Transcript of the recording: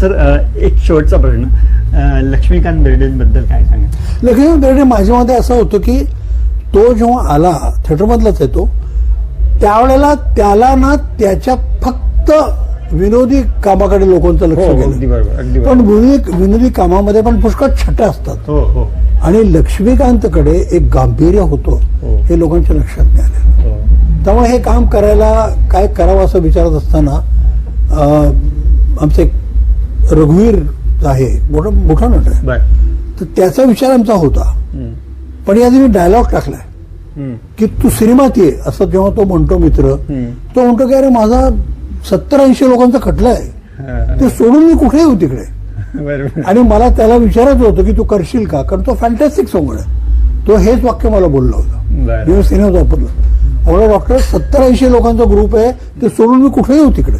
Sir एक शेवटचा प्रश्न, लक्ष्मीकांत बेर्डेंबद्दल काय सांगा? लक्ष्मीकांत बेर्डे माझ्या मते असं होतं की तो जेव्हा आला, थिएटरमधलाच आहे तो, त्यावेळेला त्याला ना त्याच्या फक्त विनोदी कामाकडे लोकांचं लक्ष अगदी गेलं. बरोबर, अगदी पण बरोबर. विनोदी कामामध्ये पण पुष्कळ छटा असतात हो हो आणि लक्ष्मीकांतकडे एक गांभीर्य होतं हो. हे लोकांच्या लक्षात नाही आलं. हो. त्यामुळे हे काम करायला काय करावं असं विचारत असताना आमचे एक रघुवीर आहे, मोठा नट आहे, बर. तर त्याचा विचार आमचा होता. हम्म. पण याआधी मी डायलॉग टाकलाय हम्म. की तू सिनेमात ये, असं जेव्हा तो म्हणतो मित्र, हम्म. तो म्हणतो की अरे माझा 70-80 लोकांचा खटला आहे, हा. ते सोडून मी कुठे येऊ तिकडे. बरोबर. आणि मला त्याला विचारायचं होतं की तू करशील का, कारण तो फॅन्टॅस्टिक सॉंग आहे. तो हेच वाक्य मला बोललं होतं, बरं. मी सिनेमात वापरलं. अवघा डॉक्टर 70-80 लोकांचा ग्रुप आहे, ते सोडून मी कुठे येऊ तिकडे.